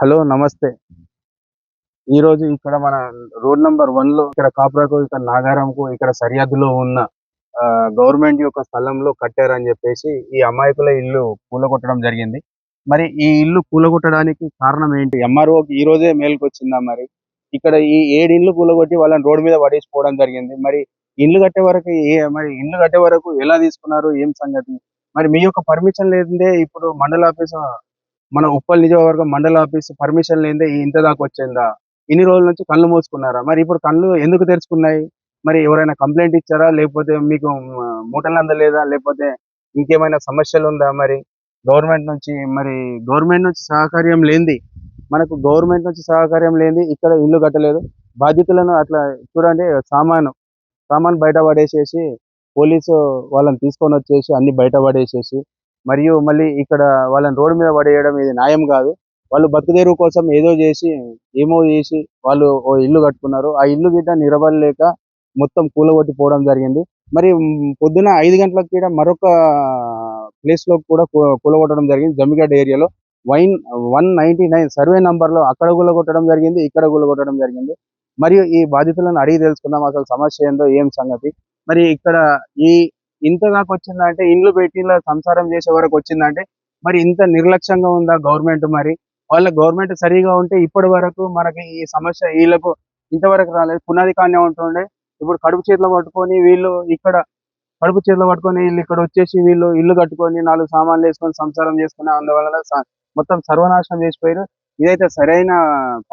Hello నమస్తే. ఈరోజు ఇక్కడ మన రోడ్ నంబర్ 1లో ఇక్కడ కాప్రాకు, ఇక్కడ నాగారంకు, ఇక్కడ సరిహద్దులో ఉన్న గవర్నమెంట్ యొక్క స్థలంలో కట్టారని చెప్పేసి ఈ అమాయకుల ఇల్లు కూలగొట్టడం జరిగింది. మరి ఈ ఇల్లు కూలగొట్టడానికి కారణం ఏంటి? ఎంఆర్ఓకి ఈ రోజే మేలుకొచ్చిందా మరి? ఇక్కడ ఈ 7 ఇల్లు కూలగొట్టి వాళ్ళని రోడ్డు మీద పడేసిపోవడం జరిగింది. మరి ఇల్లు కట్టే వరకు ఇల్లు కట్టే వరకు ఎలా తీసుకున్నారు? ఏం సంగతి? మరి మీ యొక్క పర్మిషన్ లేనిదే ఇప్పుడు మండల ఆఫీస్ మన ఉప్పల్ నియోజకవర్గం మండల ఆఫీస్ పర్మిషన్ లేనిదే ఇంత దాకా వచ్చిందా? ఇన్ని రోజుల నుంచి కళ్ళు మూసుకున్నారా? మరి ఇప్పుడు కళ్ళు ఎందుకు తెరుచుకున్నాయి? మరి ఎవరైనా కంప్లైంట్ ఇచ్చారా? లేకపోతే మీకు మూటలు అందలేదా? లేకపోతే ఇంకేమైనా సమస్యలుందా మరి? గవర్నమెంట్ నుంచి సహకార్యం లేనిది ఇక్కడ ఇల్లు కట్టలేదు. బాధితులను అట్లా చూడండి, సామాను బయట పడేసేసి పోలీసు వాళ్ళని తీసుకొని వచ్చేసి అన్ని బయట పడేసేసి మరియు మళ్ళీ ఇక్కడ వాళ్ళని రోడ్డు మీద పడేయడం ఇది న్యాయం కాదు. వాళ్ళు బతుకుదెరువు కోసం ఏమో చేసి వాళ్ళు ఓ ఇల్లు కట్టుకున్నారు. ఆ ఇల్లు గిట్ట నిలబడలేక మొత్తం కూలగొట్టిపోవడం జరిగింది. మరి పొద్దున 5 గంటలకు కూడా మరొక ప్లేస్ లో కూడా కూలగొట్టడం జరిగింది. జమ్మిగడ్డ ఏరియాలో 199 సర్వే నంబర్లో అక్కడ కూలగొట్టడం జరిగింది, ఇక్కడ కూలగొట్టడం జరిగింది. మరియు ఈ బాధితులను అడిగి తెలుసుకుందాం అసలు సమస్య ఏందో, ఏం సంగతి. మరి ఇక్కడ ఈ ఇంత దాకా వచ్చిందంటే, ఇండ్లు పెట్టి ఇలా సంసారం చేసే వరకు వచ్చిందంటే మరి ఇంత నిర్లక్ష్యంగా ఉందా గవర్నమెంట్? మరి వాళ్ళ గవర్నమెంట్ సరిగా ఉంటే ఇప్పటి వరకు మనకి ఈ సమస్య వీళ్ళకు ఇంతవరకు రాలేదు. పునాది కానే ఉంటుండే. ఇప్పుడు కడుపు చేతిలో పట్టుకొని వీళ్ళు ఇక్కడ వచ్చేసి వీళ్ళు ఇల్లు కట్టుకొని 4 సామాన్లు వేసుకొని సంసారం చేసుకునే అందువల్ల మొత్తం సర్వనాశనం చేసిపోయారు. ఇదైతే సరైన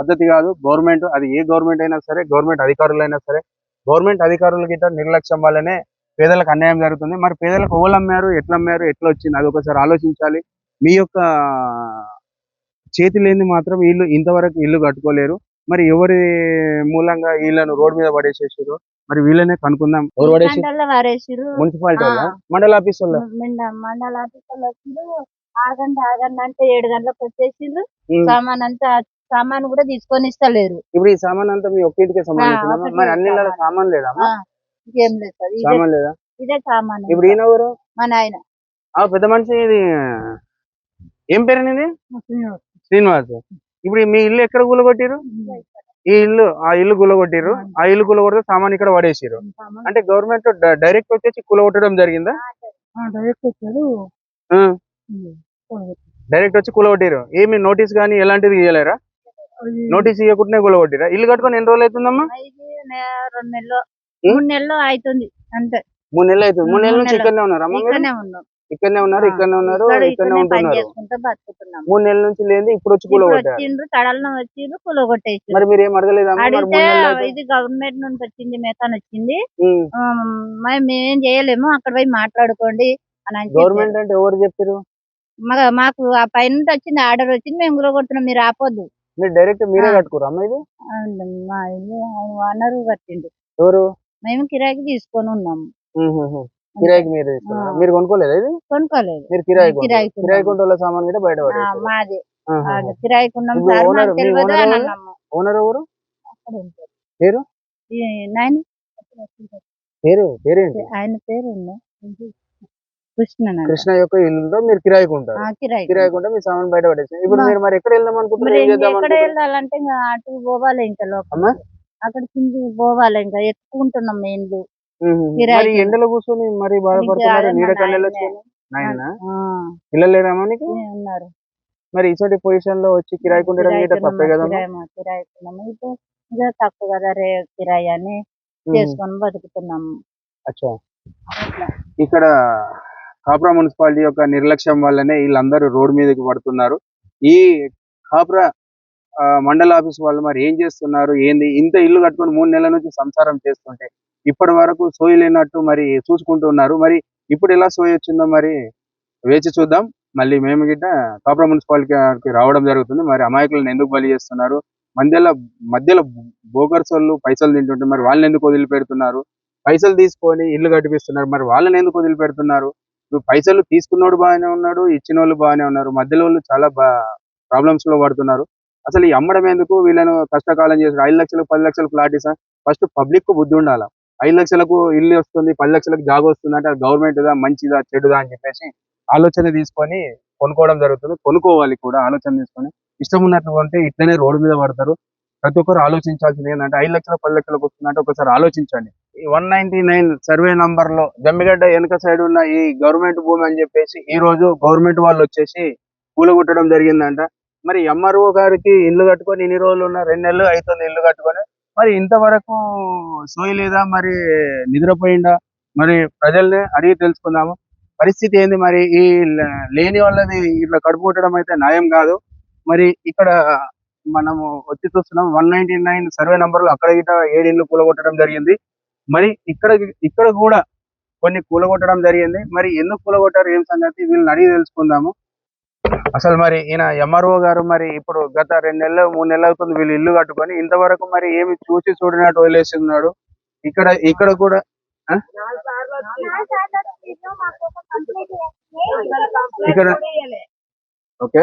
పద్ధతి కాదు. గవర్నమెంట్, అది ఏ గవర్నమెంట్ అయినా సరే, గవర్నమెంట్ అధికారులైనా సరే, గవర్నమెంట్ అధికారుల గిట్ట నిర్లక్ష్యం వల్లనే పేదలకు అన్యాయం జరుగుతుంది. మరి పేదలకు ఎవరు అమ్మారు, ఎట్లా వచ్చింది, అది ఒకసారి ఆలోచించాలి. మీ యొక్క చేతి లేని మాత్రం వీళ్ళు ఇంతవరకు ఇల్లు కట్టుకోలేరు. మరి ఎవరి మూలంగా వీళ్ళను రోడ్ మీద పడేసేసారు? మరి వీళ్ళనే కనుక్కుందాం. ఎవరు పడేసారు? మున్సిపాలిటీ వాళ్ళ, మండల ఆఫీస్ వాళ్ళ? మండల ఆఫీస్ వాళ్ళు వచ్చిండ్రు. ఆగండి అంటే 7 గంటలకు వచ్చేసిండ్రు. సామాన్ కూడా తీసుకొని ఇస్తలేరు. ఇప్పుడు ఈ సామాన్ అంతా మీ ఒక్కింటికే సంబంధించిన? మరి అన్ని సామాన్ లేదా? ఏం లేదు సార్, సామాన్ లేదా? ఇదే సామాన్. ఇప్పుడు ఈయన ఎవరు? మా నాయన. పెద్ద మనిషి. ఇది ఏం పేరు ఇది? శ్రీనివాస్. ఇప్పుడు మీ ఇల్లు ఎక్కడ కూలగొట్టిరు? ఆ ఇల్లు కూలగొట్టిరు. ఆ ఇల్లు కూలగొడితే సామాన్ ఇక్కడ పడేసిరు. అంటే గవర్నమెంట్ డైరెక్ట్ వచ్చేసి కూలగొట్టడం జరిగిందా? డైరెక్ట్ వచ్చి కూలగొట్టిరు. ఏమి నోటీస్ గానీ ఎలాంటిది ఇవ్వలేరా? నోటీస్ ఇవ్వకుండానే కూలగొట్టిరా? ఇల్లు కట్టుకొని ఎన్ని రోజులు అవుతుందమ్మా? 2 నెలలు 3 నెలలు అవుతుంది అంతే. 3 నెలలు అవుతుంది. 3 నెలల నుంచి ఇక్కడనే ఉన్నారా? ఇక్కడనే ఉన్నారు. ఇక్కడనే ఉంటున్నారు. 3 నెలల నుంచి లేదు, ఇప్పుడు వచ్చి కూలగొట్టేసి. మరి మీరు ఏం అడగలేదమ్మా? ఇది గవర్నమెంట్ నుంచి వచ్చింది, మెథాన్ వచ్చింది, మేమేం చేయలేము, అక్కడ పోయి మాట్లాడుకోండి అని. గవర్నమెంట్ అంటే ఎవరు చెప్పారు? మాకు ఆ పైన వచ్చింది, ఆర్డర్ వచ్చింది, మేము కూలగొడుతున్నాం, మీరు ఆపొద్దు. మీరు డైరెక్ట్ మీరే కట్టుకోరు అమ్మ? ఇది మా ఇల్లు ఓనర్ కట్టిండు. ఎవరు? మేము కిరాయికి తీసుకొని ఉన్నాము. కిరాయికి మీరు తీసుకున్నారా? మీరు కొనుక్కోలేదు? ఇది కొనుక్కోలేదు, మీరు కిరాయి కొంటే సామాన్ కూడా బయట మాది కిరాయికి ఉన్నాం సార్. మాకు తెలియదు అని అన్నాము. ఓనర్ ఎవరు? పేరు? ఆయన పేరు కృష్ణ యొక్క ఇల్లు మీరు కిరాయికి ఉంటారు. కిరాయికి ఉంటే మీ సామాన్ బయట పడేసి ఇప్పుడు మీరు మరి ఎక్కడ వెళ్దాం అనుకుంటున్నారు? ఎక్కడ వెళ్ళాలంటే ఇంకా అటు పోవాలి, ఇంకా లోపల అక్కడ కింది పోవాలి, ఇంకా ఎక్కుంటున్నాం మేము. ఎండలో కూర్చొని మరి బాధపడుతున్నారు. నీడ కళ్ళలో పిల్లలు లేరా నీకు? ఉన్నారు. మరి ఇటువంటి పొజిషన్ లో వచ్చి కిరాయికి ఉండడం తప్పే కదా? తక్కువ కదా రే కిరాయి అని చేసుకొని బతుకుతున్నాము. అచ్చా, ఇక్కడ కాప్రా మున్సిపాలిటీ యొక్క నిర్లక్ష్యం వల్లనే వీళ్ళందరూ రోడ్డు మీదకి పడుతున్నారు. ఈ కాప్రా మండల ఆఫీస్ వాళ్ళు మరి ఏం చేస్తున్నారు ఏంది? ఇంత ఇల్లు కట్టుకొని 3 నెలల నుంచి సంసారం చేస్తుంటే ఇప్పటి వరకు సోయి లేనట్టు మరి చూసుకుంటున్నారు. మరి ఇప్పుడు ఎలా సోయి వచ్చిందో మరి వేచి చూద్దాం. మళ్ళీ మేము గిట్ట కాప్రా మున్సిపాలిటీకి రావడం జరుగుతుంది. మరి అమాయకులను ఎందుకు బలి చేస్తున్నారు? మధ్యలో బోగర్స్ వాళ్ళు పైసలు తింటుంటే మరి వాళ్ళని ఎందుకు వదిలిపెడుతున్నారు? పైసలు తీసుకొని ఇల్లు కట్టిపిస్తున్నారు, మరి వాళ్ళని ఎందుకు వదిలిపెడుతున్నారు? పైసలు తీసుకున్నోడు బాగానే ఉన్నాడు, ఇచ్చిన వాళ్ళు బాగానే ఉన్నారు, మధ్యలో వాళ్ళు చాలా ప్రాబ్లమ్స్ లో పడుతున్నారు. అసలు ఈ అమ్మడం ఎందుకు? వీళ్ళను కష్టకాలం చేసి 5 లక్షలకు 10 లక్షలు ఫ్లాట్ ఇస్తా. ఫస్ట్ పబ్లిక్ కు బుద్ధి ఉండాలి. 5 లక్షలకు ఇల్లు వస్తుంది, 10 లక్షలకు జాబ్ వస్తుంది అంటే అది గవర్నమెంట్ దా, మంచిదా, చెడుదా అని చెప్పేసి ఆలోచన తీసుకొని కొనుక్కోవడం జరుగుతుంది. కొనుక్కోవాలి కూడా ఆలోచన తీసుకొని. ఇష్టం ఉన్నట్లు ఉంటే ఇట్లనే రోడ్డు మీద పడతారు. ప్రతి ఒక్కరు ఆలోచించాల్సింది ఏంటంటే 5 లక్షలు 10 లక్షలకు వస్తుందంటే ఒకసారి ఆలోచించండి. ఈ 199 సర్వే నంబర్ లో జమ్మిగడ్డ వెనుక సైడ్ ఉన్న ఈ గవర్నమెంట్ భూమి అని చెప్పేసి ఈ రోజు గవర్నమెంట్ వాళ్ళు వచ్చేసి కూలగొట్టడం జరిగిందంట. మరి ఎంఆర్ఓ గారికి ఇల్లు కట్టుకొని ఇన్ని రోజులు ఉన్న 2 నెలలు అవుతుంది ఇల్లు కట్టుకొని, మరి ఇంతవరకు సోయి లేదా, మరి నిద్రపోయిందా, మరి ప్రజల్ని అడిగి తెలుసుకుందాము పరిస్థితి ఏంది. మరి ఈ లేని వాళ్ళది ఇట్లా కడుపు కొట్టడం అయితే న్యాయం కాదు. మరి ఇక్కడ మనము వచ్చి చూస్తున్నాం 199 సర్వే నంబర్లు అక్కడ గిట 7 ఇళ్ళు కూలగొట్టడం జరిగింది. మరి ఇక్కడ కూడా కొన్ని కూలగొట్టడం జరిగింది. మరి ఎందుకు కూలగొట్టారు ఏం సంగతి వీళ్ళని అడిగి తెలుసుకుందాము. అసలు మరి ఈయన ఎంఆర్ఓ గారు మరి ఇప్పుడు గత 2 నెలలు 3 నెలలు అవుతుంది వీళ్ళు ఇల్లు కట్టుకొని, ఇంతవరకు మరి ఏమి చూసి చూడనట్టు వదిలేసి ఉన్నాడు. ఇక్కడ కూడా ఆ? ఇక్కడ ఓకే,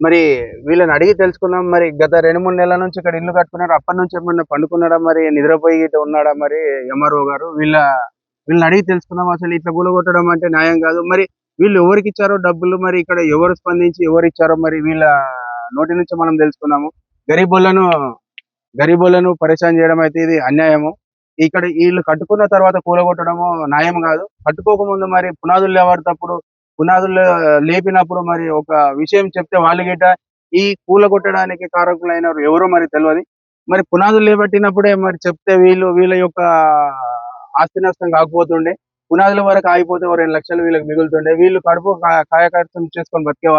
మరి వీళ్ళని అడిగి తెలుసుకుందాం. మరి గత 2-3 నెలల నుంచి ఇక్కడ ఇల్లు కట్టుకున్నారు, అప్పటి నుంచి ఏమన్నా పండుకున్నాడా, మరి నిద్రపోయి గిట్ట ఉన్నాడా మరి ఎంఆర్ఓ గారు? వీళ్ళని అడిగి తెలుసుకుందాం. అసలు ఇట్లా కూలగొట్టడం అంటే న్యాయం కాదు. మరి వీళ్ళు ఎవరికి ఇచ్చారో డబ్బులు, మరి ఇక్కడ ఎవరు స్పందించి ఎవరు ఇచ్చారో మరి వీళ్ళ నోటి నుంచి మనం తెలుసుకుందాము. గరీబులను పరేషాన్ చేయడం అయితే ఇది అన్యాయము. ఇక్కడ వీళ్ళు కట్టుకున్న తర్వాత కూలగొట్టడము న్యాయం కాదు. కట్టుకోకముందు మరి పునాదులు లేవడేటప్పుడు, పునాదులు లేపినప్పుడు మరి ఒక విషయం చెప్తే వాళ్ళు గిట్ట ఈ కూలగొట్టడానికి కారకులైన ఎవరో మరి తెలియదు. మరి పునాదులు లేబట్టినప్పుడే మరి చెప్తే వీళ్ళ యొక్క ఆస్తి నష్టం కాకపోతుండే, పునాదుల వరకు ఆగిపోతే 2 లక్షలు వీళ్ళకి మిగులుతుండే. వీళ్ళు కడుపు కాయకర్తం చేసుకొని బతికే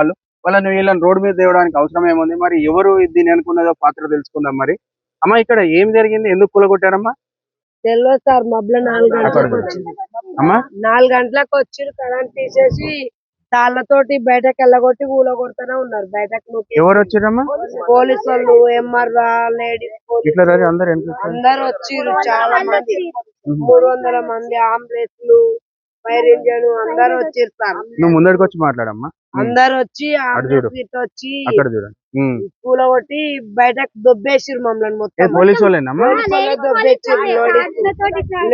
వీళ్ళని రోడ్డు మీద తేవడానికి అవసరం ఏముంది? మరి ఎవరు దీన్ని అనుకున్నదో పాత్ర తెలుసుకుందాం. మరి అమ్మ ఇక్కడ ఏం జరిగింది, ఎందుకు కూలగొట్టారమ్మా? తెలియదు సార్. మబ్బులో 4 గంటలకు వచ్చింది. అమ్మా 4 గంటలకు వచ్చి కరెంట్ తీసేసి తాళ్ళతోటి బయటకు వెళ్ళగొట్టి కూలగొడుతూనే ఉన్నారు. బయటకు ఎవరు వచ్చిరమ్మా? పోలీసు వాళ్ళు, ఎంఆర్ఓ, లేడీస్ ఇట్లా అందరు అందరు వచ్చిర్రు. చాలా మంది 300 మంది అంబులెన్స్లు, ఫైర్ ఇంజన్ అందరు వచ్చిర్రు సార్. నువ్వు ముందడికి వచ్చి మాట్లాడమ్మా. అందరు వచ్చి వచ్చి అక్కడ చూడండి కూలగొట్టి బయటకు దొబ్బేసిర్రు మమ్మల్ని మొత్తం. పోలీసు వాళ్ళేనమ్మా? దొబ్బేసిర్రు.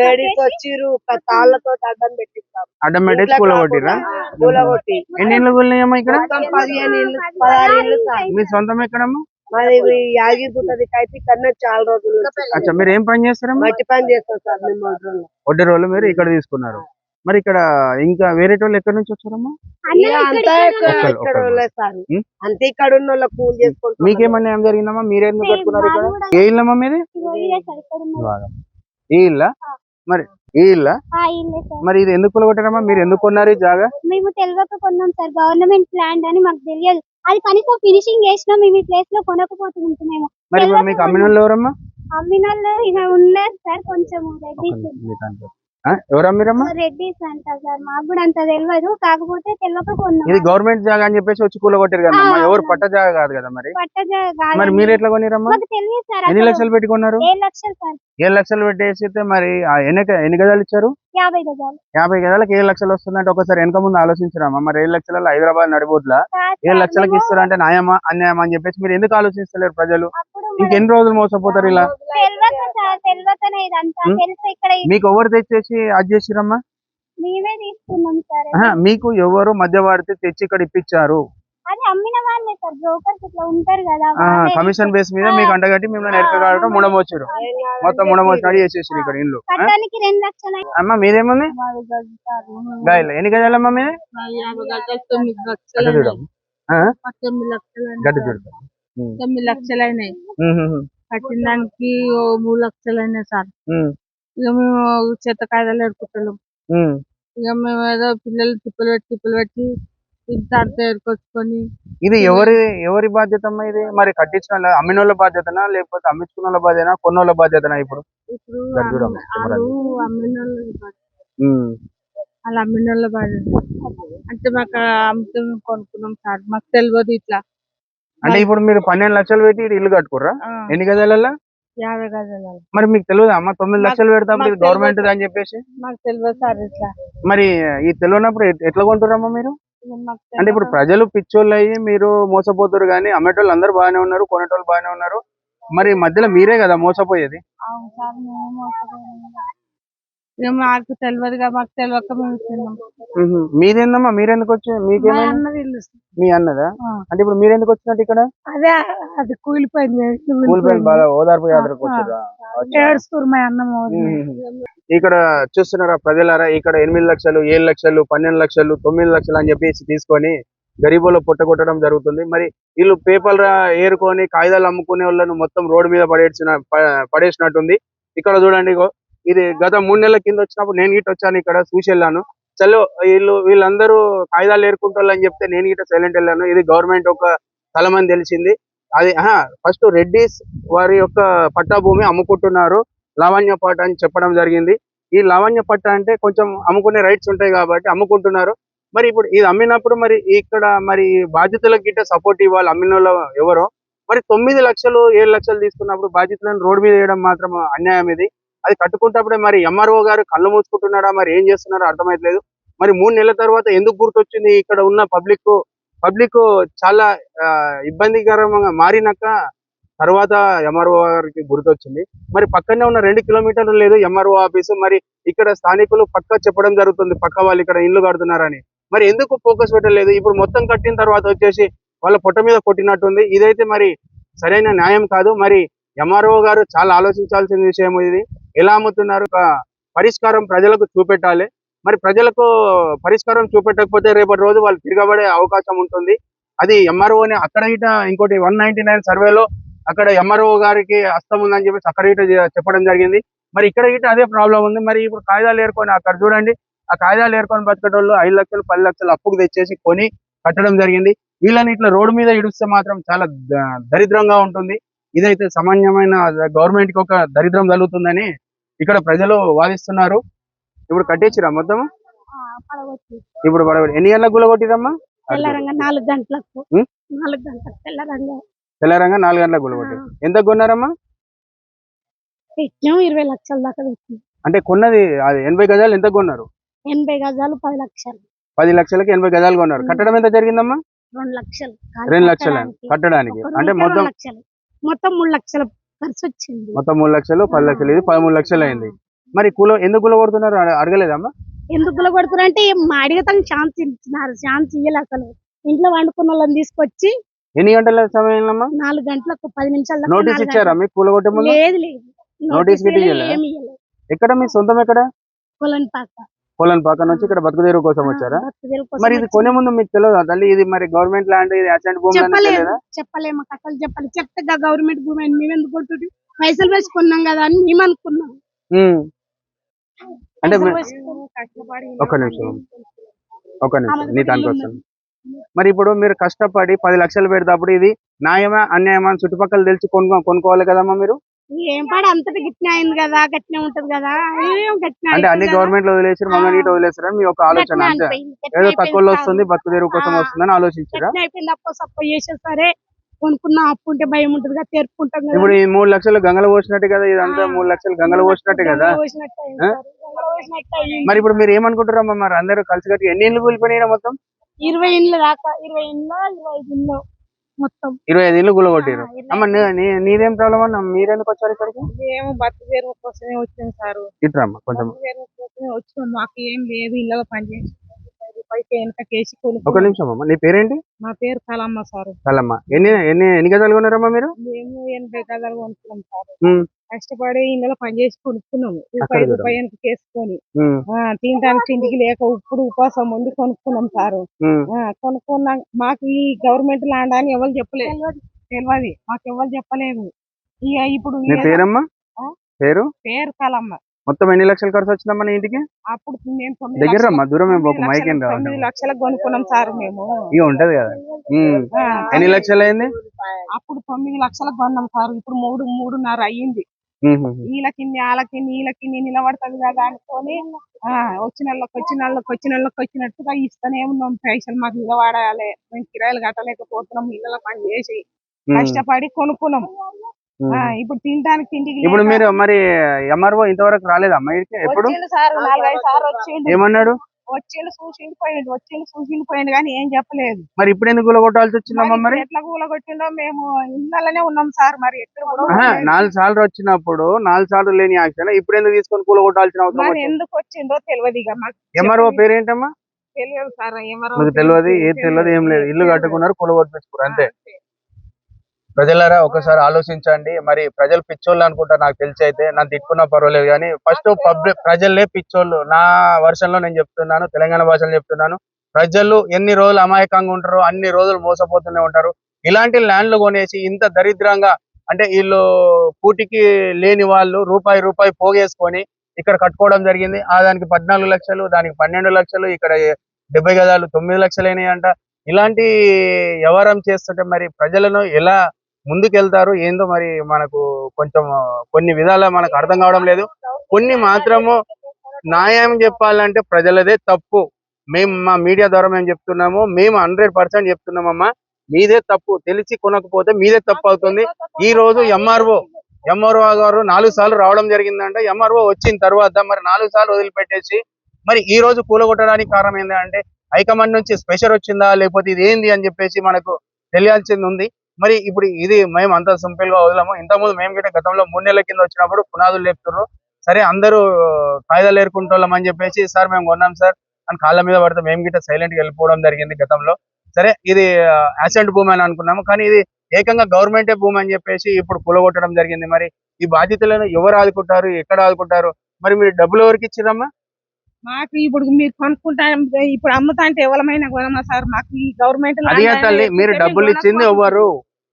లేడీస్ వచ్చిర్రు, తాళ్ళతో అడ్డం పెట్టిస్తారు. అడ్డం పెట్టేసి కూలగొట్టిరా? కూలగొట్టి ఎన్ని ఇళ్ళు కూలినాయమ్మా ఇక్కడ? 15 ఇళ్ళు 16 ఇళ్ళు సార్. మీ సొంతం ఎక్కడమ్మా? మాది యాగిరిగుట్టది అయితే కన్నా చాలా రోజులు. అచ్చా, మీరు ఏం పని చేస్తారమ్మా? మట్టి పని చేస్తాం సార్ మేము. వడ్డీ రోజులు మీరు ఇక్కడ తీసుకున్నారు. మరి ఇక్కడ ఇంకా వేరే వాళ్ళు ఎక్కడి నుంచి వచ్చారమ్మా? అంతా ఇక్కడ వాళ్ళే సార్. అంతే ఇక్కడ ఉన్న వాళ్ళ కూలి చేసుకుంటాం. మీకేమన్నా ఏం జరిగిందమ్మా? మీరెందుకు కట్టుకున్నారు ఇక్కడ? ఏ ఇల్లమ్మా మీది? ఈ ఇల్లా? మరి ఈ ఇల్లా? మరి ఇది ఎందుకు కూలగొట్టారమ్మా? మీరు ఎందుకు కొన్నారు ఈ జాగా? మేము తెలియక కొన్నాం సార్. గవర్నమెంట్ ల్యాండ్ అని మాకు తెలియదు. అది కనీసం ఫినిషింగ్ చేసినా మేము ఈ ప్లేస్ లో కొనకపోతుంటున్నాము. మరి ఇప్పుడు మీకు అమ్మిన వాళ్ళు ఎవరమ్మా? అమ్మిన వాళ్ళు ఇక ఉన్నారు సార్, కొంచెం రెడ్డిస్. ఎవరు అమ్మిరమ్మా? రెడ్డిస్ అంట సార్. మాకు కూడా అంత తెలియదు, కాకపోతే తెలియక కొన్నాం. ఇది గవర్నమెంట్ జాగా అని చెప్పేసి వచ్చి కూలగొట్టారు కదమ్మా. ఎవరు పట్ట జాగా కాదు కదా. మరి మరి మీరు ఎట్లా కొనిరమ్మా? మాకు తెలియదు సార్. ఎన్ని లక్షలు పెట్టి కొన్నారు? 7 లక్షలు సార్. 7 లక్షలు పెట్టేసి మరి ఎన్ని గదాలు ఇచ్చారు? 50 గజాలు. 50 గదాలకు 7 లక్షలు వస్తుందంటే ఒకసారి వెనక ముందు ఆలోచించరామా? మరి 7 లక్షలలో హైదరాబాద్ నడిబోట్ల 7 లక్షలకి ఇస్తారంటే న్యాయమా అన్యాయమా అని చెప్పేసి మీరు ఎందుకు ఆలోచిస్తలేరు ప్రజలు? ఇంకెన్ని రోజులు మోసపోతారు ఇలా? మీకు ఎవరు తెచ్చేసి అది చేసిరమ్మా? మేమే తీసుకున్నాం సార్. మీకు ఎవరు మధ్యవర్తి తెచ్చి ఇక్కడ ఇప్పించారు? అది అమ్మిన వాళ్ళే సార్. బ్రోకర్స్ ఇట్లా ఉంటారు కదా, కమిషన్ బేస్ మీద మీకు అంటగట్టి మిమ్మల్ని ఎరకగలటం ముడమొచ్చారు. మొత్తం ముడమొచ్చి రెడీ చేసేసారు ఇక్కడ ఇల్లు. 2 లక్షలు. అమ్మా మీదేముంది? గాయలు ఎన్ని గజాలమ్మా మీది? 9 లక్షలు అయినాయి. కట్టిన దానికి 3 లక్షలు అయినాయి సార్. ఇక మేము చెత్త కాయలు ఎడుకుంటాం. ఇక మేము ఏదో పిల్లలు తిప్పలు పెట్టి తింటాడితే ఎరుకొచ్చుకొని. ఇది ఎవరి బాధ్యత అమ్మా ఇది? మరి కట్టించిన అమ్మిన వాళ్ళ బాధ్యతనా, లేకపోతే అమ్మించుకున్న వాళ్ళ బాధ్యతనా, కొన్న బాధ్యతనా? ఇప్పుడు వాళ్ళు అమ్మిన వాళ్ళ బాధ్యత. అంటే మాకు అమ్మితే కొనుక్కున్నాం సార్. మాకు తెలియదు ఇట్లా. అంటే ఇప్పుడు మీరు 12 లక్షలు పెట్టి ఇల్లు కట్టుకుర్రా? ఎన్ని గజాలలో? 50 గజాలు. మరి మీకు తెలియదు అమ్మ 9 లక్షలు పెడతాం ఇది గవర్నమెంట్ అని చెప్పేసి? మాకు తెలియదు సార్ ఇట్లా. మరి ఈ తెలియనప్పుడు ఎట్లా కొంటున్నారమ్మా మీరు? అంటే ఇప్పుడు ప్రజలు పిచ్చోళ్ళు అయ్యి మీరు మోసపోతారు, కానీ అమ్మేటోళ్ళు అందరు బాగానే ఉన్నారు, కొనేటోళ్ళు బాగానే ఉన్నారు. మరి మధ్యలో మీరే కదా మోసపోయేది. ఇక మాకు తెలియదుగా, మాకు తెలియక మేము తిన్నాం. మీదేందమ్మా, మీరెందుకు వచ్చి మా మీకేమైనా అన్నది ఇల్లు. మీ అన్నదా? ఆ. అంటే ఇప్పుడు మీరెందుకు వచ్చినట్టు ఇక్కడ అదే అది కూలిపోయింది. కూలిపోయిన బాగా ఓదార్పు యాత్రకు వచ్చారా? ఏడుస్తారు మా అన్నం. ఇక్కడ చూస్తున్నారా ప్రజలారా, ఇక్కడ 8 లక్షలు 7 లక్షలు 12 లక్షలు 9 లక్షలు అని చెప్పేసి తీసుకొని గరీబుల్లో పొట్టగొట్టడం జరుగుతుంది. మరి వీళ్ళు పేపర్లు ఏరుకొని కాగితాలు అమ్ముకునే వాళ్ళను మొత్తం రోడ్డు మీద పడేసినట్టుంది. ఇక్కడ చూడండి, ఇగో ఇది గత 3 నెలల కింద వచ్చినప్పుడు నేను గిట్ట వచ్చాను, ఇక్కడ చూసి వెళ్ళాను. చలో వీళ్ళందరూ కాగితాలు ఏరుకుంటారు అని చెప్తే నేను గిట్ట సైలెంట్ వెళ్ళాను. ఇది గవర్నమెంట్ ఒక స్థలం అని తెలిసింది. అది ఫస్ట్ రెడ్డిస్ వారి యొక్క పట్టా భూమి అమ్ముకుంటున్నారు లావణ్య పట్ట అని చెప్పడం జరిగింది. ఈ లావణ్య పట్ట అంటే కొంచెం అమ్ముకునే రైట్స్ ఉంటాయి కాబట్టి అమ్ముకుంటున్నారు. మరి ఇప్పుడు ఇది అమ్మినప్పుడు మరి ఇక్కడ మరి బాధితులకు గిట్ట సపోర్ట్ ఇవ్వాలి. అమ్మిన వాళ్ళు ఎవరో మరి 9 లక్షలు 7 లక్షలు తీసుకున్నప్పుడు బాధితులను రోడ్డు మీద వేయడం మాత్రం అన్యాయం. ఇది అది కట్టుకుంటప్పుడే మరి ఎంఆర్ఓ గారు కళ్ళు మూసుకుంటున్నారా, మరి ఏం చేస్తున్నారో అర్థమైతలేదు. మరి 3 నెలల తర్వాత ఎందుకు గుర్తొచ్చింది ఇక్కడ ఉన్న పబ్లిక్ చాలా ఇబ్బందికరంగా మారినాక తర్వాత ఎంఆర్ఓ గారికి గుర్తొచ్చింది. మరి పక్కనే ఉన్న 2 కిలోమీటర్లు లేదు ఎంఆర్ఓ ఆఫీసు. మరి ఇక్కడ స్థానికులు పక్కా చెప్పడం జరుగుతుంది, పక్క వాళ్ళు ఇక్కడ ఇల్లు కడుతున్నారని. మరి ఎందుకు ఫోకస్ పెట్టలేదు? ఇప్పుడు మొత్తం కట్టిన తర్వాత వచ్చేసి వాళ్ళ పొట్ట మీద కొట్టినట్టుంది. ఇదైతే మరి సరైన న్యాయం కాదు. మరి ఎంఆర్ఓ గారు చాలా ఆలోచించాల్సిన విషయం ఇది. ఎలా అమ్ముతున్నారు, పరిష్కారం ప్రజలకు చూపెట్టాలి. మరి ప్రజలకు పరిష్కారం చూపెట్టకపోతే రేపటి రోజు వాళ్ళు తిరగబడే అవకాశం ఉంటుంది. అది ఎంఆర్ఓని అక్కడ ఇట ఇంకోటి 199 సర్వేలో అక్కడ ఎంఆర్ఓ గారికి హస్తం ఉందని చెప్పేసి అక్కడ ఇట చెప్పడం జరిగింది. మరి ఇక్కడ ఇట అదే ప్రాబ్లం ఉంది. మరి ఇప్పుడు కాగితాలు ఏరుకొని అక్కడ చూడండి, ఆ కాగితాలు ఏరుకొని బతకటోళ్ళు 5 లక్షలు 10 లక్షలు అప్పుకు తెచ్చేసి కొని కట్టడం జరిగింది. వీళ్ళని ఇట్లా రోడ్డు మీద ఇడిస్తే మాత్రం చాలా దరిద్రంగా ఉంటుంది. ఇదైతే సామాన్యమైన గవర్నమెంట్ కి ఒక దరిద్రం జరుగుతుందని ఇక్కడ ప్రజలు వాదిస్తున్నారు. ఇప్పుడు కట్టేసిరా మొత్తం? ఇప్పుడు ఎన్ని గంటలకు గులగొట్టిరమ్మా? తెల్లరంగా 4 గంటలకు. ఉం? 4 గంటలకు తెల్లరంగా 4 గంటలకు గులగొట్టారు. ఎంత కొన్నారమ్మా? పెట్టినాం 20 లక్షల దాకా పెట్టినాం. అంటే కొన్నది అది 80 గజాలు ఎంత కొన్నారు? 80 గజాలు 10 లక్షలు. 10 లక్షలకి 80 గజాలు కొన్నారు. కట్టడం ఎంత జరిగిందమ్మా? 2 లక్షలు. 2 లక్షలు కట్టడానికి. అంటే మొత్తం 2 లక్షలు. మొత్తం 3 లక్షల ఖర్చు వచ్చింది. మొత్తం 3 లక్షలు 10 లక్షలు ఇది 13 లక్షలు అయింది. మరి ఎందుకు కూలగొడుతున్నారు అడగలేదమ్మా? ఎందుకు కొడుతున్నారంటే మా అడిగతానికి ఛాన్స్ ఇచ్చినారు. ఛాన్స్ ఇయ్యాలి అసలు. ఇంట్లో వండుకున్న వాళ్ళని తీసుకొచ్చి ఎన్ని గంటల సమయంలో 4 గంటలకు 10 నిమిషాల దాకా నోటీస్ ఇచ్చారా మీకు కూలగొట్టే ముందు? లేదు. నోటీస్ గిట్ట ఇయ్యలే? ఏమి ఇయ్యలేదు. ఎక్కడ మీ సొంతం ఎక్కడ? పొలంపాక నుంచి ఇక్కడ బతుకుదేరు కోసం వచ్చారా? బతుకుదేరు కోసం మరి ఇది కొనే ముందు మీకు తెలియదా తల్లి ఇది మరి గవర్నమెంట్ ల్యాండ్, ఇది అసెంట్ భూమి అని తెలియదా? చెప్పలేము అసలు చెప్పాలి. చెప్తే గవర్నమెంట్ భూమి అని మేము ఎందుకు కొట్టుడు? పైసలు వేసి కొన్నాం కదా అని మేము అనుకున్నాం. అంటే ఒక నిమిషం నీ దానికోసం. మరి ఇప్పుడు మీరు కష్టపడి 10 లక్షలు పెడతాప్పుడు ఇది న్యాయమా అన్యాయమా అని చుట్టుపక్కల తెలిసి కొనుక్కోవాలి కదమ్మా మీరు? ఏం పాడు అంతటి గిట్నే అయింది కదా, గట్టినే ఉంటది కదా. అంటే అన్ని గవర్నమెంట్ లో వదిలేసారు, మమ్మల్ని నీటి వదిలేసారు మీ ఒక ఆలోచన అంతే. ఏదో తక్కువలో వస్తుంది బతుకుదేరు కోసం వస్తుందని ఆలోచించారా? అయిపోయింది. అప్పు చేసేసరే కొనుక్కున్నా అప్పు ఉంటే భయం ఉంటది కదా, తెరుపుకుంటాం కదా. ఇప్పుడు ఈ 3 లక్షలు గంగలు పోసినట్టే కదా, ఇదంతా 3 లక్షలు గంగలు పోసినట్టే కదా. మరి ఇప్పుడు మీరు ఏమనుకుంటారమ్మా? మరి అందరూ కలిసి కట్టి ఎన్ని ఇళ్ళు కూలిపోయినా మొత్తం? 20 ఇండ్లు దాకా. 20 ఇండ్లు 25 ఇండ్లు మొత్తం 25 ఇళ్ళు కూలగొట్టారు. అమ్మ నీదేం ప్రాబ్లం అన్న, మీరెందుకు వచ్చారు ఇక్కడికి? మేము బతుకుదేరు కోసమే వచ్చాం సార్. ఇట్రమ్మా కొంచెం. బతుకుదేరు కోసమే వచ్చాం. మాకు ఏం లేదు, ఇళ్ళలో పనిచేసి వెనకేసి ఒక నిమిషం అమ్మా, నీ పేరేంటి? మా పేరు కలమ్మ సార్. కలమ్మ. ఎన్ని గజాలు కొన్నారమ్మా మీరు? మేము 80 గజాలు కొనుక్కున్నాం సార్. కష్టపడి ఇళ్ళలో పనిచేసి కొనుక్కున్నాము. రూపాయి చేసుకొని తినడానికి తిండికి లేక ఇప్పుడు ఉపాసం ఉంది కొనుక్కున్నాం సార్. కొనుక్కున్నా మాకు ఈ గవర్నమెంట్ ల్యాండ్ అని ఎవరు చెప్పలేదు, తెలియదు మాకు ఎవరు చెప్పలేదు. ఇక ఇప్పుడు పేరు కలమ్మ. మొత్తం ఎన్ని లక్షలు ఖర్చు వచ్చిందమ్మా నీ ఇంటికి? అప్పుడు మేము 9 లక్షలకు కొనుక్కున్నాం సార్. మేము ఇక ఉంటది కదా. ఎన్ని లక్షలు అయింది? అప్పుడు 9 లక్షలకు కొన్నాం సార్. ఇప్పుడు 3.5 అయ్యింది. వీళ్ళకి నిలబడుతుంది కదా అనుకొని వచ్చిన వాళ్ళకి వచ్చినట్టుగా ఇస్తూనే ఉన్నాం పైసలు. మాకు నిలబడాలి, మేము కిరాయిలు కట్టలేకపోతున్నాం. ఇళ్ళలో పని చేసి కష్టపడి కొనుక్కున్నాం. ఇప్పుడు తినడానికి తిండికి. ఇప్పుడు మీరు మరి ఎంఆర్ఓ ఇంతవరకు రాలేదమ్మా? ఎప్పుడు? 4-5 సార్లు వచ్చిండు. ఏమన్నాడు? చూసిండు పోయిండు కానీ ఏం చెప్పలేదు. మరి ఇప్పుడు ఎందుకు కూలగొట్టాల్సి వచ్చిందమ్మా మరి? ఎట్లా కూలగొట్టిండో మేము ఇళ్ళలోనే ఉన్నాం సార్. మరి ఎక్కడ కూడా 4 సార్లు వచ్చినప్పుడు 4 సార్లు లేని యాక్షన్ ఇప్పుడు ఎందుకు తీసుకొని కూలగొట్టాల్సిన అవసరం మరి వచ్చింది? ఎందుకు వచ్చిండో తెలియదు. ఇక మాకు ఎంఆర్ఓ పేరేంటమ్మా? తెలియదు సార్. మీకు తెలియదు, ఏది తెలియదు, ఏం లేదు. ఇల్లు కట్టుకున్నారు, కూలగొట్టించుకున్నారు అంతే. ప్రజలారా ఒకసారి ఆలోచించండి. మరి ప్రజలు పిచ్చోళ్ళు అనుకుంటా నాకు తెలిసి. అయితే నన్ను తిట్టుకున్నా పర్వాలేదు కానీ ఫస్ట్ ప్రజలే పిచ్చోళ్ళు. నా వర్షంలో నేను చెప్తున్నాను, తెలంగాణ భాషలో చెప్తున్నాను. ప్రజలు ఎన్ని రోజులు అమాయకంగా ఉంటారో అన్ని రోజులు మోసపోతూనే ఉంటారు. ఇలాంటి ల్యాండ్లు కొనేసి ఇంత దరిద్రంగా, అంటే వీళ్ళు కూటికి లేని వాళ్ళు రూపాయి పోగేసుకొని ఇక్కడ కట్టుకోవడం జరిగింది. దానికి 14 లక్షలు, దానికి 12 లక్షలు, ఇక్కడ 70 గదాలు 9 లక్షలు అయినాయి అంట. ఇలాంటి వ్యవహారం చేస్తుంటే మరి ప్రజలను ఎలా ముందుకెళ్తారు ఏందో మరి మనకు కొంచెం కొన్ని విధాలా మనకు అర్థం కావడం లేదు. కొన్ని మాత్రము న్యాయం చెప్పాలంటే ప్రజలదే తప్పు. మేము మా మీడియా ద్వారా మేము చెప్తున్నాము, మేము 100% చెప్తున్నామమ్మా. మీదే తప్పు, తెలిసి కొనకపోతే మీదే తప్పు అవుతుంది. ఈ రోజు ఎంఆర్ఓ గారు 4 సార్లు రావడం జరిగిందంట. ఎంఆర్ఓ వచ్చిన తర్వాత మరి 4 సార్లు వదిలిపెట్టేసి మరి ఈ రోజు కూలగొట్టడానికి కారణం ఏంటంటే హైకమాండ్ నుంచి స్పెషల్ వచ్చిందా లేకపోతే ఇది ఏంది అని చెప్పేసి మనకు తెలియాల్సింది ఉంది. మరి ఇప్పుడు ఇది మేము అంత సింపుల్ గా వదలము. ఇంతకుముందు మేము గిట్ట గతంలో 3 నెలల కింద వచ్చినప్పుడు పునాదులు లేపుతున్నారు. సరే అందరూ కాయిదాలు ఏరుకుంటాం అని చెప్పేసి సార్ మేము కొన్నాం సార్ అని కాళ్ళ మీద పడితే మేము గిట్ట సైలెంట్ గా వెళ్ళిపోవడం జరిగింది గతంలో. సరే ఇది యాసెంట్ భూమి అని అనుకున్నాము, కానీ ఇది ఏకంగా గవర్నమెంటే భూమి అని చెప్పేసి ఇప్పుడు కూలగొట్టడం జరిగింది. మరి ఈ బాధ్యతలను ఎవరు ఆదుకుంటారు, ఎక్కడ ఆదుకుంటారు? మరి మీరు డబ్బులు ఎవరికి ఇచ్చిరమ్మా? మాకు ఇప్పుడు మీరు కొనుక్కుంటా ఇప్పుడు అమ్ముతా అంటే ఎవరమైనా కొనమా సార్? మాకు ఈ గవర్నమెంట్ అడిగా తల్లి, మీరు డబ్బులు ఇచ్చింది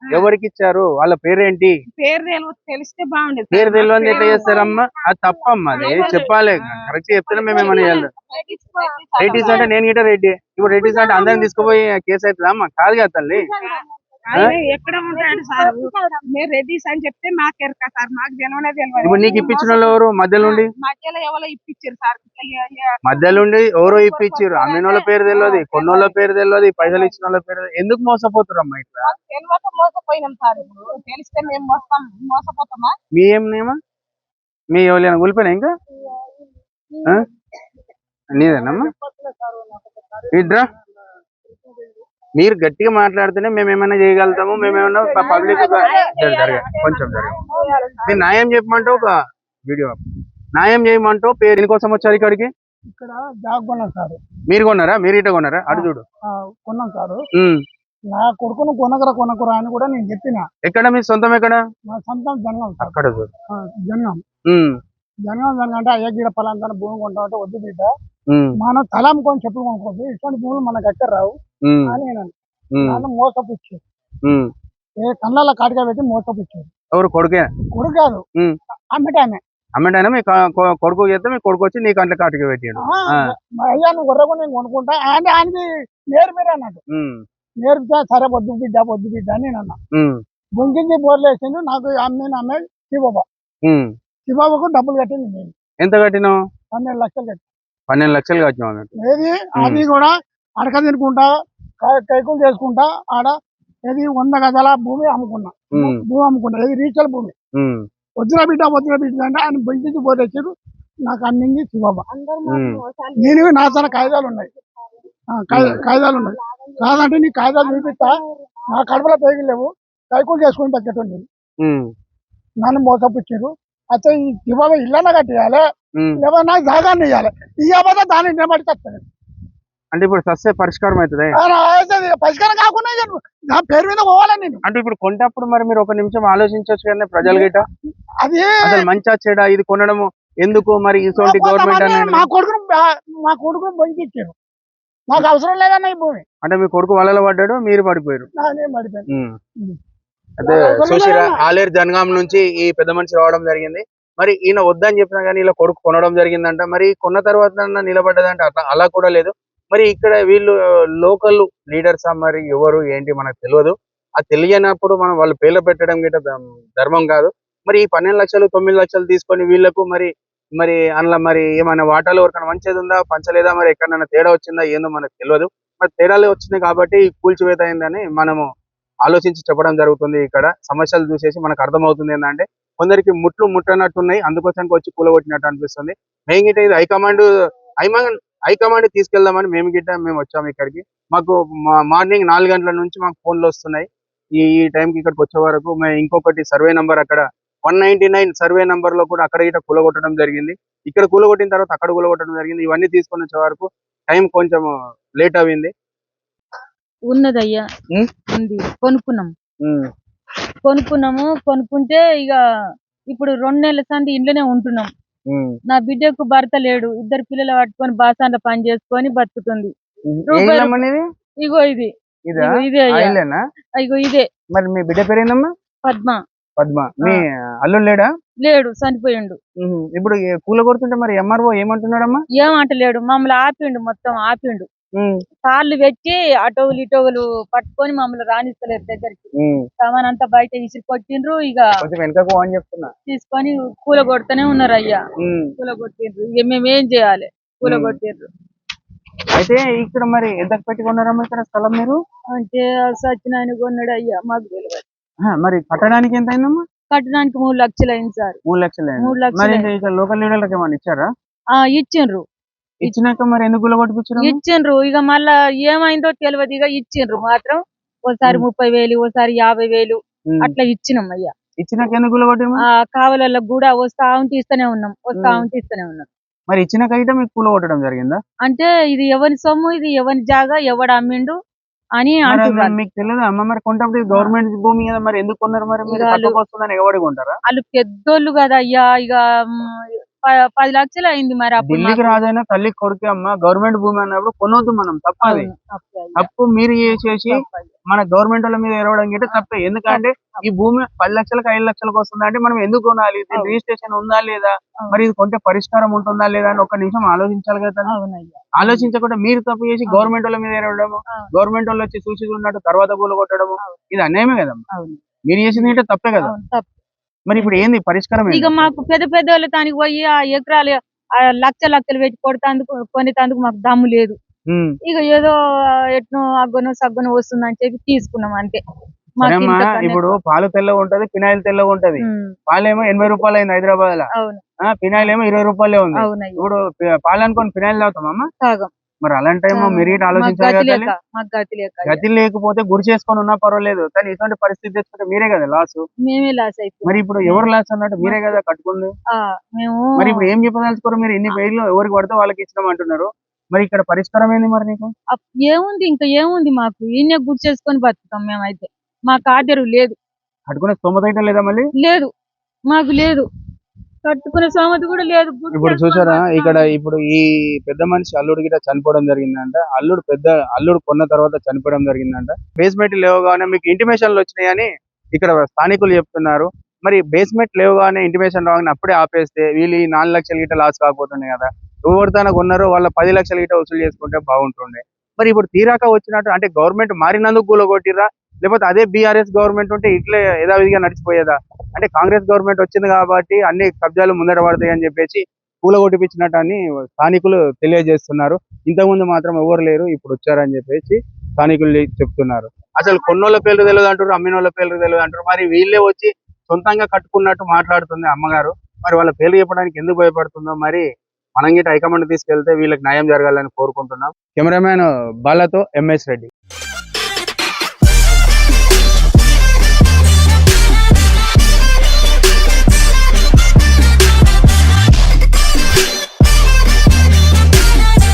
ఎవరికి ఇచ్చారు? వాళ్ళ పేరేంటి? పేరు తెలిస్తే బాగుండేది. పేరు తెలియని ఎట్లా చేస్తారమ్మా? అది తప్పమ్మా, అది చెప్పాలి. కరెక్ట్ చెప్తేనే మేము ఏమని చేయాలి. రెడ్డిస్ అంటే నేను గిట్ట రెడ్డి. ఇప్పుడు రెడ్డిస్ అంటే అందరిని తీసుకుపోయి కేసు అవుతుందా అమ్మా? కాదు కదా తల్లి. ఎక్కడ ఉంటాడు సార్? మీరు రెడ్డిస్ అని చెప్తే మాకు ఎరక సార్, మాకు తెలియదు. ఇప్పుడు నీకు ఇప్పించిన వాళ్ళు ఎవరు? మధ్యలో ఉండి మధ్యలో ఎవరో ఇప్పించారు సార్. మధ్యలో ఉండి ఎవరో ఇప్పించారు. అమ్మిన వాళ్ళ పేరు తెలియదు, కొన్నోళ్ళ పేరు తెలియదు, పైసలు ఇచ్చిన వాళ్ళ పేరు ఎందుకు మోసపోతారమ్మా ఇట్లా? తెలియక మోసపోయినాం సార్. ఇప్పుడు తెలిస్తే మేము మోసపోతామా? మీ ఏం నేమా? మీ ఎవరైనా కూలిపోయినా ఇంకా నీదేనమ్మా? ఇడ్రా మీరు గట్టిగా మాట్లాడితేనే మేము ఏమైనా చేయగలుగుతాము. మేమేమన్నా పబ్లిక్ కొంచెం మీరు న్యాయం చెప్పమంటే ఒక వీడియో న్యాయం చేయమంటూ పేరు దేనికోసం వచ్చారు ఇక్కడికి? ఇక్కడ జాగ్ కొన్నాం సార్. మీరు కొన్నారా? మీరు ఇట కొన్నారా? అటు చూడు. కొన్నాం సార్. నా కొడుకును కొనకురా అని కూడా నేను చెప్పిన. ఎక్కడ మీ సొంతం? ఎక్కడ? మా సొంతం జనగాం సార్. అక్కడ చూడు. జనగాం అంటే అయ్యా గీడ పలాంతా భూమి కొంటామంటే వద్దు బిడ్డ, మనం తల అమ్ముకొని చెప్పులు కొనుక్కోదు, ఇటువంటి భూములు మనకు ఎక్కడ రావు అని నేను మోసపుచ్చారు. కళ్ళ కాటిగా పెట్టి మోసపుచ్చారు. ఎవరు? కొడుకే? కొడుకు కాదు, అమ్మటామే. అమ్మటైనా మీ కొడుకు చేస్తే మీ కొడుకు వచ్చి నీ కంట్లో కాటికి పెట్టాడు. అయ్యా నువ్వు కొర్రకు నేను కొనుక్కుంటా అంటే ఆయనకి నేర్పిరే అన్నట్టు. నేర్పితే సరే వద్దు బిడ్డ అని నేను అన్నా. బొంకించి బోర్లు వేసిండు. నాకు అమ్మే శివబాబుకు డబ్బులు కట్టింది నేను. ఎంత కట్టినావు? 12 లక్షలు కట్టి. 12 లక్షలు కట్టినావు అన్నట్టు. ఏది అది కూడా అడక తినుకుంటా కైకులు చేసుకుంటా ఆడ ఏది 100 గజాల భూమి అమ్ముకున్నా. ఏది రీచల్ భూమి. వద్దున బిడ్డ అంటే ఆయన బొంకించి బోర్లేసాడు. నాకు అమ్మింది శివబాబు. నేను నా తన కాగితాలు ఉన్నాయి, కాదంటే నీ కాగితాలు చూపిస్తా. నా కడపలో పేగులు లేవు, కైకులు చేసుకుని బతికేటోండి. నన్ను మోసపుచ్చారు. అయితే ఈ శివబాబు ఇళ్ళన్నా కట్టేయాలి, లేవా నాకు జాగాన్ని ఇవ్వాలి. ఇవ్వబోతే దాన్ని నిలబడితే వస్తుంది. అంటే ఇప్పుడు సస్య పరిష్కారం అవుతుంది. పరిష్కారం కాకుండా నా పేరు మీద పోవాలి నేను. అంటే ఇప్పుడు కొంటప్పుడు మరి మీరు 1 నిమిషం ఆలోచించవచ్చు కదా ప్రజలు గిట్ట. అది అసలు మంచా చెడా ఇది కొనడము ఎందుకు? మరి ఇటువంటి గవర్నమెంట్ మా కొడుకును బొంకిచ్చారు. నాకు అవసరం లేదన్న ఈ భూమి. అంటే మీ కొడుకు వలలో పడ్డాడు, మీరు పడిపోయారు. అదే చూసిరా, ఆలేరు జనగాం నుంచి ఈ పెద్ద మనిషి రావడం జరిగింది. మరి ఈయన వద్దని చెప్పినా కానీ ఇలా కొడుకు కొనడం జరిగిందంట. మరి కొన్న తర్వాత నిలబడ్డదంటే అలా కూడా లేదు. మరి ఇక్కడ వీళ్ళు లోకల్ లీడర్సా మరి ఎవరు ఏంటి మనకు తెలియదు. అది తెలియనప్పుడు మనం వాళ్ళు పేర్లు పెట్టడం గిట్ట ధర్మం కాదు. మరి ఈ 12 లక్షలు 9 లక్షలు తీసుకొని వీళ్ళకు మరి అందులో మరి ఏమైనా వాటాలు ఎవరికైనా మంచిది ఉందా, పంచలేదా, మరి ఎక్కడైనా తేడా వచ్చిందా ఏందో మనకు తెలియదు. మరి తేడాలు వచ్చినాయి కాబట్టి కూల్చివేత అయిందని మనము ఆలోచించి చెప్పడం జరుగుతుంది. ఇక్కడ సమస్యలు చూసేసి మనకు అర్థమవుతుంది ఏంటంటే కొందరికి ముట్టనట్టున్నాయి, అందుకోసానికి వచ్చి కూలగొట్టినట్టు అనిపిస్తుంది. మెయిన్ ఇది హైకమాండ్ తీసుకెళ్దామని మేము వచ్చాము ఇక్కడికి. మాకు మార్నింగ్ 4 గంటల నుంచి మాకు ఫోన్లు వస్తున్నాయి. ఈ టైంకి ఇక్కడికి వచ్చే వరకు మేము ఇంకొకటి సర్వే నంబర్ అక్కడ 199 సర్వే నంబర్ లో కూడా అక్కడ ఇట కూలగొట్టడం జరిగింది. ఇక్కడ కూలగొట్టిన తర్వాత అక్కడ కూలగొట్టడం జరిగింది. ఇవన్నీ తీసుకొని వచ్చే వరకు టైం కొంచెం లేట్ అయింది. ఉన్నదయ్యా ఉంది, కొనుక్కున్నాము. కొనుక్కుంటే ఇక ఇప్పుడు 2 నెలల సంది ఇంట్లోనే ఉంటున్నాం. నా బిడ్డకు భర్త లేడు, 2 పిల్లలు పట్టుకొని బాసాన్ల పని చేసుకొని బతుకుతుంది. ఇగో ఇది ఇదే ఇగో ఇదే. మరి మీ బిడ్డ పేరేందమ్మా? పద్మ. మీ అల్లుడు లేడా? లేడు, చనిపోయిండు. ఇప్పుడు కూలగొడుతుంటే మరి ఎంఆర్ఓ ఏమంటున్నాడమ్మా? ఏమంటలేడు, మమ్మల్ని ఆపిండు, మొత్తం ఆపిండు. తాళ్ళు పెట్టి అటోగులు ఇటోగులు పట్టుకొని మమ్మల్ని రాణిస్తలేరు దగ్గరికి. సామాన్ అంతా బయట విసిరి కొట్టిండ్రు. ఇక వెనకకు అని చెప్తున్నా తీసుకొని కూలగొడుతూనే ఉన్నారు అయ్యా. కూలగొట్టిండ్రు. ఇక మేమేం చేయాలి? కూలగొట్టిండ్రు. అయితే ఇక్కడ మరి ఎంతకు పెట్టుకున్నారమ్మా ఇక్కడ స్థలం మీరు? అంటే సత్యనారాయణ కొన్నాడు అయ్యా, మాకు తెలియదు. మరి కట్టడానికి ఎంత అయిందమ్మా? కట్టడానికి 3 లక్షలు అయింది సార్. 3 లక్షలు. ఇక్కడ లోకల్ లీడర్లకు ఏమన్నా ఇచ్చారా? ఇచ్చిండ్రు. ఇచ్చినాక మరి ఎందుకు కూలగొట్టించారు? ఇచ్చిండ్రు. ఇక మళ్ళా ఏమైందో తెలియదు. ఇక ఇచ్చిండ్రు మాత్రం. ఓసారి 30,000, ఓసారి 50,000 అట్లా ఇచ్చినాం అయ్యా. ఇచ్చినాక ఎందుకు కూలగొట్టాము? కావలళ్ళకు కూడా వస్తా ఉంటే ఇస్తూనే ఉన్నాం. మరి ఇచ్చినాక అయితే మీకు కూలగొట్టడం జరిగిందా? అంటే ఇది ఎవరి సొమ్ము, ఇది ఎవరి జాగా, ఎవడు అమ్మిండు అని అంటున్నారు. మీకు తెలియదు అమ్మ? మరి కొంటే గవర్నమెంట్ భూమి కదా, మరి ఎందుకు కొన్నారు? మరి ఎవరికి కొంటారా? వాళ్ళు పెద్దోళ్ళు కదా అయ్యా. ఇక 10 లక్షలు అయింది. మరి ఢిల్లీకి రాజైనా తల్లి కొడుకే అమ్మ. గవర్నమెంట్ భూమి అన్నప్పుడు కొనొద్దు మనం. తప్పది. తప్పు మీరు చేసి మన గవర్నమెంట్ వాళ్ళ మీద ఎరవడం గిట్ట తప్పే. ఎందుకంటే ఈ భూమి 10 లక్షలకు 5 లక్షలకు వస్తుంది అంటే మనం ఎందుకు కొనాలి? రిజిస్ట్రేషన్ ఉందా లేదా, మరి ఇది కొంటే పరిష్కారం ఉంటుందా లేదా అని ఒక నిమిషం ఆలోచించాలి కదా. ఆలోచించకుండా మీరు తప్పు చేసి గవర్నమెంట్ వాళ్ళ మీద ఎరవడము, గవర్నమెంట్ వాళ్ళు వచ్చి సూచి ఉన్నట్టు తర్వాత పూలు కొట్టడము, ఇది అన్యాయమే కదమ్మా. మీరు చేసింది తప్పే కదా. మరి ఇప్పుడు ఏంది పరిష్కారం? ఇక మాకు పెద్ద వాళ్ళ తానికి పోయి ఆ ఎకరాలు లక్షలు పెట్టి కొనేందుకు మాకు దమ్ము లేదు. ఇక ఏదో ఎట్నో అగ్గనో సగ్గనో వస్తుందని చెప్పి తీసుకున్నాం అంతే. ఇప్పుడు పాలు తెల్లగా ఉంటది, ఫినాయిల్ తెల్లగా ఉంటది. పాలేమో 80 రూపాయలు అయింది హైదరాబాద్ లో, ఫినాయిల్ ఏమో 20 రూపాయలే ఉంది. ఇప్పుడు పాలు అనుకోని ఫినాయిల్ తాగుతామమ్మా? మరి అలాంటి టైం మీరు ఆలోచించాలి. గతి లేకపోతే గురి చేసుకొని ఉన్నా పర్వాలేదు, కానీ ఇటువంటి పరిస్థితి తెచ్చుకుంటే మీరే కదా లాస్. మేమే లాస్ అయిపోయి. మరి ఇప్పుడు ఎవరు లాస్ అన్నట్టు? మీరే కదా కట్టుకుంది. మరి ఇప్పుడు ఏం చెప్పదలుచుకోరు? మీరు ఇన్ని పేర్లు ఎవరికి పడితే వాళ్ళకి ఇచ్చినాం అంటున్నారు. మరి ఇక్కడ పరిష్కారం ఏంది మరి నీకు? ఏముంది, ఇంకా ఏముంది? మాకు ఈయన గురి చేసుకొని బతుకుతాం మేమైతే. మాకు ఆర్డర్ లేదు. కట్టుకునే స్తోమత అయితే లేదా? మళ్ళీ లేదు, మాకు లేదు. కట్టుకునే స్తోమత కూడా లేదు. ఇప్పుడు చూసారా ఇక్కడ ఇప్పుడు ఈ పెద్ద మనిషి అల్లుడు గిట్ట చనిపోవడం జరిగిందంట. అల్లుడు కొన్న తర్వాత చనిపోవడం జరిగిందంట. బేస్మెంట్ లేవగానే మీకు ఇంటిమేషన్లు వచ్చినాయని ఇక్కడ స్థానికులు చెప్తున్నారు. మరి బేస్మెంట్ లేవగానే ఇంటిమేషన్ రాగానే అప్పుడే ఆపేస్తే వీళ్ళు 4 లక్షల గిట్ట లాస్ కాకపోతుండే కదా. ఎవరితోనే కొన్నారో వాళ్ళ 10 లక్షల గిట్ట వసూలు చేసుకుంటే బాగుంటుండే. మరి ఇప్పుడు తీరాక వచ్చినట్టు అంటే గవర్నమెంట్ మారినందుకు కూలగొట్టిరా, లేకపోతే అదే బీఆర్ఎస్ గవర్నమెంట్ ఉంటే ఇట్లే యథావిధిగా నడిచిపోయేదా? అంటే కాంగ్రెస్ గవర్నమెంట్ వచ్చింది కాబట్టి అన్ని కబ్జాలు ముందట పడతాయి అని చెప్పేసి కూలగొట్టిపించినట్టు అని స్థానికులు తెలియజేస్తున్నారు. ఇంతకుముందు మాత్రం ఎవరు లేరు, ఇప్పుడు వచ్చారని చెప్పేసి స్థానికులు చెప్తున్నారు. అసలు కొన్నోళ్ళ పేర్లు తెలియదు అంటారు, అమ్మినోళ్ళ పేర్లు తెలియదు అంటారు. మరి వీళ్ళే వచ్చి సొంతంగా కట్టుకున్నట్టు మాట్లాడుతుంది అమ్మగారు. మరి వాళ్ళ పేర్లు చెప్పడానికి ఎందుకు భయపడుతుందో మరి మనం గిట్ట హైకమాండ్ తీసుకెళ్తే వీళ్ళకి న్యాయం జరగాలని కోరుకుంటున్నాం. కెమెరామ్యాన్ బాలతో ఎంఎస్ రెడ్డి.